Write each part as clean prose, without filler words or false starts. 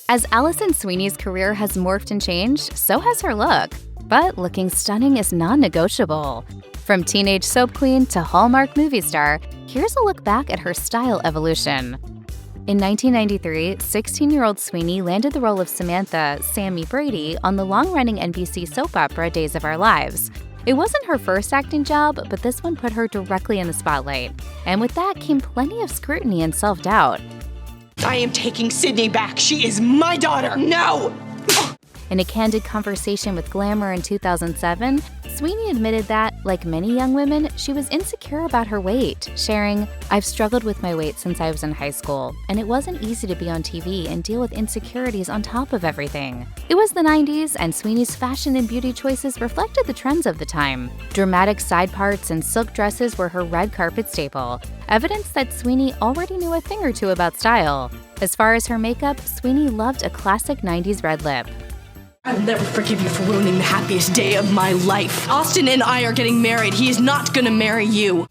As Alison Sweeney's career has morphed and changed, so has her look. But looking stunning is non-negotiable. From teenage soap queen to Hallmark movie star, here's a look back at her style evolution. In 1993, 16-year-old Sweeney landed the role of Samantha "Sammy" Brady on the long-running NBC soap opera Days of Our Lives. It wasn't her first acting job, but this one put her directly in the spotlight. And with that came plenty of scrutiny and self-doubt. I am taking Sydney back. She is my daughter. No! In a candid conversation with Glamour in 2007, Sweeney admitted that, like many young women, she was insecure about her weight, sharing, "I've struggled with my weight since I was in high school, and it wasn't easy to be on TV and deal with insecurities on top of everything." It was the 90s, and Sweeney's fashion and beauty choices reflected the trends of the time. Dramatic side parts and silk dresses were her red carpet staple, evidence that Sweeney already knew a thing or two about style. As far as her makeup, Sweeney loved a classic 90s red lip. I'll never forgive you for ruining the happiest day of my life. Austin and I are getting married. He is not gonna marry you.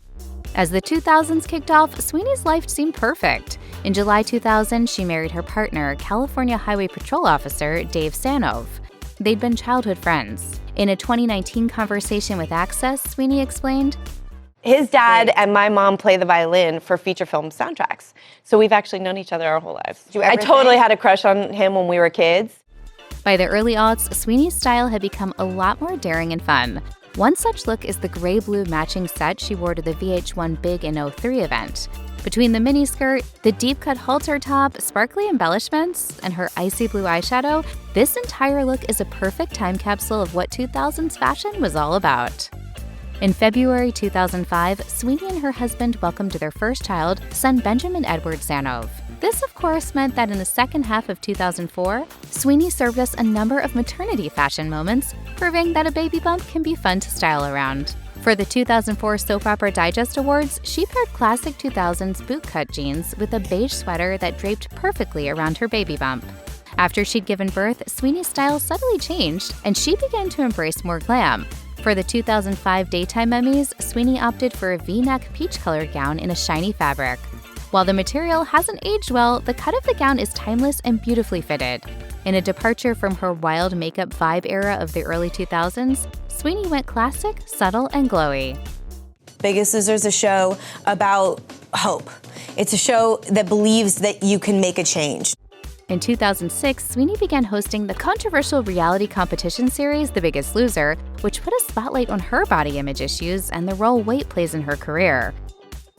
As the 2000s kicked off, Sweeney's life seemed perfect. In July 2000, she married her partner, California Highway Patrol Officer Dave Sanov. They'd been childhood friends. In a 2019 conversation with Access, Sweeney explained, "His dad and my mom play the violin for feature film soundtracks. So we've actually known each other our whole lives. I totally had a crush on him when we were kids." By the early aughts, Sweeney's style had become a lot more daring and fun. One such look is the gray-blue matching set she wore to the VH1 Big in '03 event. Between the miniskirt, the deep-cut halter top, sparkly embellishments, and her icy blue eyeshadow, this entire look is a perfect time capsule of what 2000s fashion was all about. In February 2005, Sweeney and her husband welcomed their first child, son Benjamin Edward Sanov. This, of course, meant that in the second half of 2004, Sweeney served us a number of maternity fashion moments, proving that a baby bump can be fun to style around. For the 2004 Soap Opera Digest Awards, she paired classic 2000s bootcut jeans with a beige sweater that draped perfectly around her baby bump. After she'd given birth, Sweeney's style subtly changed, and she began to embrace more glam. For the 2005 Daytime Emmys, Sweeney opted for a V-neck peach-colored gown in a shiny fabric. While the material hasn't aged well, the cut of the gown is timeless and beautifully fitted. In a departure from her wild makeup vibe era of the early 2000s, Sweeney went classic, subtle, and glowy. Biggest Loser is a show about hope. It's a show that believes that you can make a change. In 2006, Sweeney began hosting the controversial reality competition series The Biggest Loser, which put a spotlight on her body image issues and the role weight plays in her career.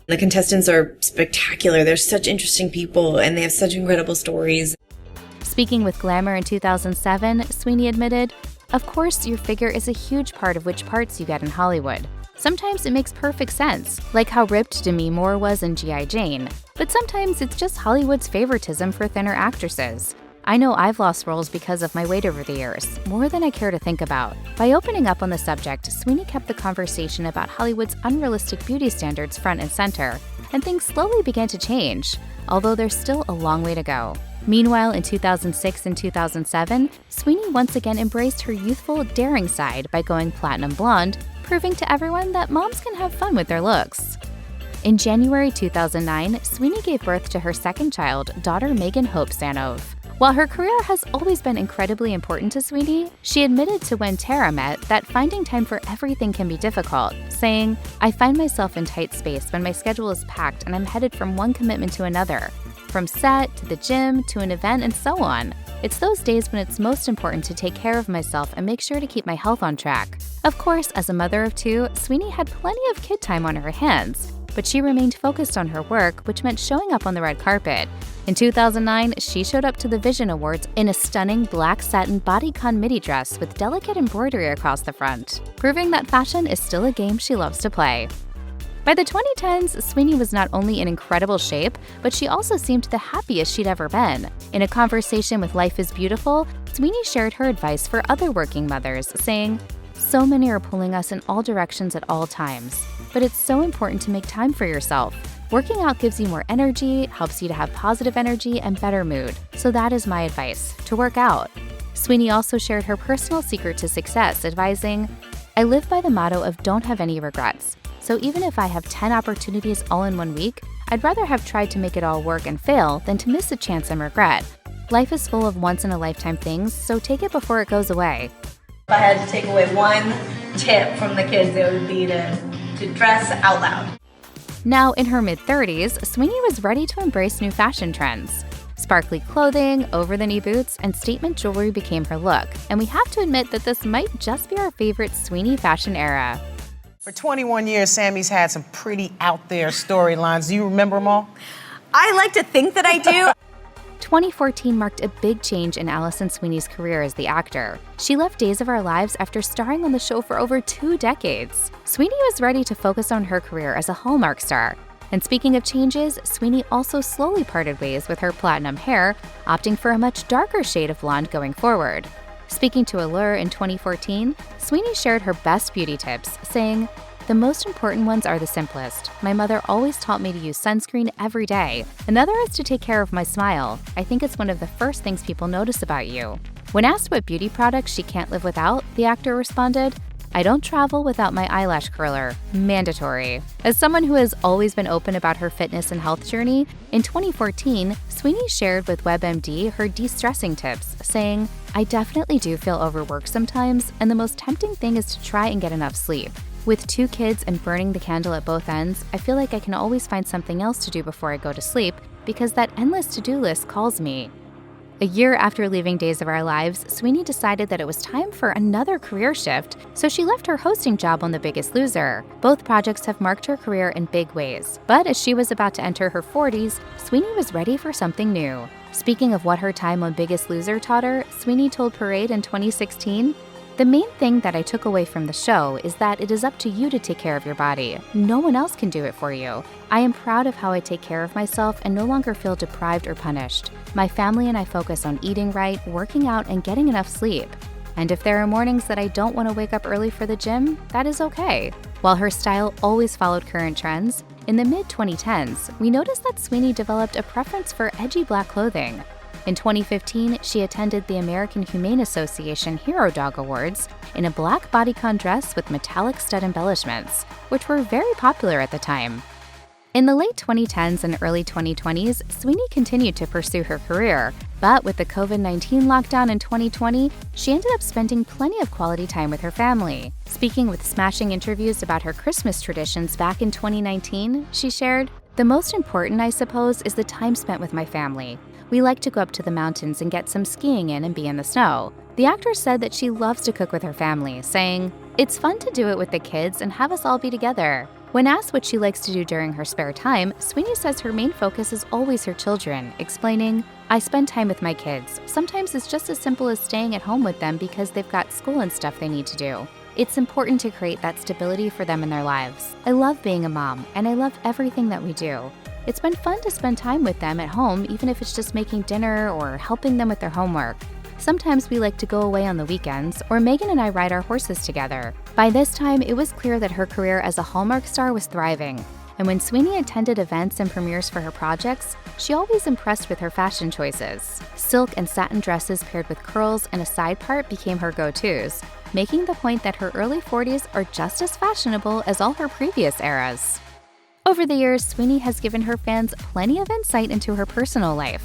The contestants are spectacular. They're such interesting people, and they have such incredible stories. Speaking with Glamour in 2007, Sweeney admitted, "Of course, your figure is a huge part of which parts you get in Hollywood. Sometimes it makes perfect sense, like how ripped Demi Moore was in G.I. Jane. But sometimes it's just Hollywood's favoritism for thinner actresses. I know I've lost roles because of my weight over the years, more than I care to think about." By opening up on the subject, Sweeney kept the conversation about Hollywood's unrealistic beauty standards front and center, and things slowly began to change, although there's still a long way to go. Meanwhile, in 2006 and 2007, Sweeney once again embraced her youthful, daring side by going platinum blonde, proving to everyone that moms can have fun with their looks. In January 2009, Sweeney gave birth to her second child, daughter Megan Hope Sanov. While her career has always been incredibly important to Sweeney, she admitted to when Tara met that finding time for everything can be difficult, saying, "I find myself in tight space when my schedule is packed and I'm headed from one commitment to another, from set to the gym to an event and so on. It's those days when it's most important to take care of myself and make sure to keep my health on track." Of course, as a mother of two, Sweeney had plenty of kid time on her hands, but she remained focused on her work, which meant showing up on the red carpet. In 2009, she showed up to the Vision Awards in a stunning black satin bodycon midi dress with delicate embroidery across the front, proving that fashion is still a game she loves to play. By the 2010s, Sweeney was not only in incredible shape, but she also seemed the happiest she'd ever been. In a conversation with Life is Beautiful, Sweeney shared her advice for other working mothers, saying, "So many are pulling us in all directions at all times, but it's so important to make time for yourself. Working out gives you more energy, helps you to have positive energy and better mood. So that is my advice, to work out." Sweeney also shared her personal secret to success, advising, "I live by the motto of don't have any regrets. So even if I have 10 opportunities all in 1 week, I'd rather have tried to make it all work and fail than to miss a chance and regret. Life is full of once-in-a-lifetime things, so take it before it goes away. If I had to take away one tip from the kids, it would be to dress out loud. Now, in her mid-30s, Sweeney was ready to embrace new fashion trends. Sparkly clothing, over-the-knee boots, and statement jewelry became her look, and we have to admit that this might just be our favorite Sweeney fashion era. For 21 years, Sammy's had some pretty out-there storylines. Do you remember them all? I like to think that I do. 2014 marked a big change in Alison Sweeney's career as the actor. She left Days of Our Lives after starring on the show for over 2 decades. Sweeney was ready to focus on her career as a Hallmark star. And speaking of changes, Sweeney also slowly parted ways with her platinum hair, opting for a much darker shade of blonde going forward. Speaking to Allure in 2014, Sweeney shared her best beauty tips, saying, "The most important ones are the simplest. My mother always taught me to use sunscreen every day. Another is to take care of my smile. I think it's one of the first things people notice about you." When asked what beauty products she can't live without, the actor responded, "I don't travel without my eyelash curler. Mandatory." As someone who has always been open about her fitness and health journey, in 2014, Sweeney shared with WebMD her de-stressing tips, saying, "I definitely do feel overworked sometimes, and the most tempting thing is to try and get enough sleep. With 2 kids and burning the candle at both ends, I feel like I can always find something else to do before I go to sleep because that endless to-do list calls me." A year after leaving Days of Our Lives, Sweeney decided that it was time for another career shift, so she left her hosting job on The Biggest Loser. Both projects have marked her career in big ways, but as she was about to enter her 40s, Sweeney was ready for something new. Speaking of what her time on Biggest Loser taught her, Sweeney told Parade in 2016, "The main thing that I took away from the show is that it is up to you to take care of your body. No one else can do it for you. I am proud of how I take care of myself and no longer feel deprived or punished. My family and I focus on eating right, working out, and getting enough sleep. And if there are mornings that I don't want to wake up early for the gym, that is okay." While her style always followed current trends, in the mid-2010s, we noticed that Sweeney developed a preference for edgy black clothing. In 2015, she attended the American Humane Association Hero Dog Awards in a black bodycon dress with metallic stud embellishments, which were very popular at the time. In the late 2010s and early 2020s, Sweeney continued to pursue her career, but with the COVID-19 lockdown in 2020, she ended up spending plenty of quality time with her family. Speaking with Smashing Interviews about her Christmas traditions back in 2019, she shared, "The most important, I suppose, is the time spent with my family. We like to go up to the mountains and get some skiing in and be in the snow." The actress said that she loves to cook with her family, saying, "It's fun to do it with the kids and have us all be together." When asked what she likes to do during her spare time, Sweeney says her main focus is always her children, explaining, "I spend time with my kids. Sometimes it's just as simple as staying at home with them because they've got school and stuff they need to do. It's important to create that stability for them in their lives. I love being a mom, and I love everything that we do. It's been fun to spend time with them at home, even if it's just making dinner or helping them with their homework. Sometimes we like to go away on the weekends, or Megan and I ride our horses together." By this time, it was clear that her career as a Hallmark star was thriving. And when Sweeney attended events and premieres for her projects, she always impressed with her fashion choices. Silk and satin dresses paired with curls and a side part became her go-tos, making the point that her early 40s are just as fashionable as all her previous eras. Over the years, Sweeney has given her fans plenty of insight into her personal life.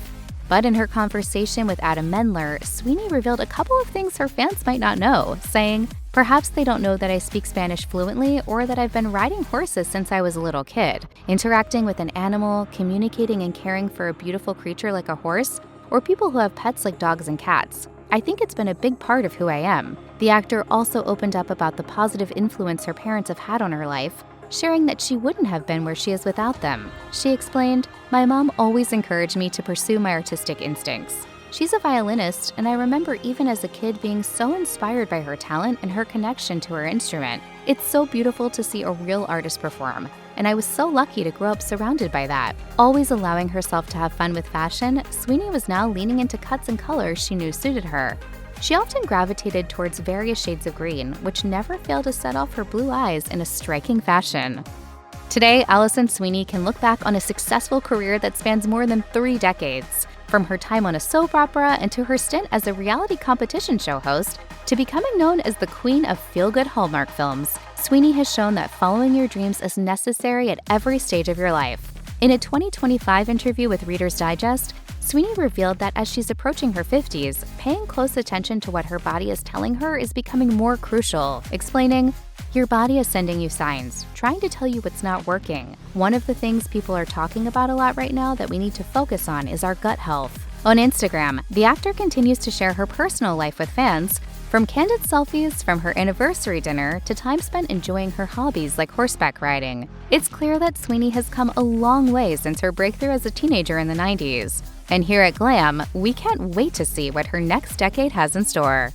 But in her conversation with Adam Mendler, Sweeney revealed a couple of things her fans might not know, saying, "Perhaps they don't know that I speak Spanish fluently or that I've been riding horses since I was a little kid. Interacting with an animal, communicating and caring for a beautiful creature like a horse, or people who have pets like dogs and cats. I think it's been a big part of who I am." The actor also opened up about the positive influence her parents have had on her life, sharing that she wouldn't have been where she is without them. She explained, "My mom always encouraged me to pursue my artistic instincts. She's a violinist, and I remember even as a kid being so inspired by her talent and her connection to her instrument. It's so beautiful to see a real artist perform, and I was so lucky to grow up surrounded by that." Always allowing herself to have fun with fashion, Sweeney was now leaning into cuts and colors she knew suited her. She often gravitated towards various shades of green, which never failed to set off her blue eyes in a striking fashion. Today, Alison Sweeney can look back on a successful career that spans more than 3 decades. From her time on a soap opera and to her stint as a reality competition show host, to becoming known as the queen of feel-good Hallmark films, Sweeney has shown that following your dreams is necessary at every stage of your life. In a 2025 interview with Reader's Digest, Sweeney revealed that as she's approaching her 50s, paying close attention to what her body is telling her is becoming more crucial, explaining, "Your body is sending you signs, trying to tell you what's not working. One of the things people are talking about a lot right now that we need to focus on is our gut health." On Instagram, the actor continues to share her personal life with fans, from candid selfies from her anniversary dinner to time spent enjoying her hobbies like horseback riding. It's clear that Sweeney has come a long way since her breakthrough as a teenager in the 90s. And here at Glam, we can't wait to see what her next decade has in store.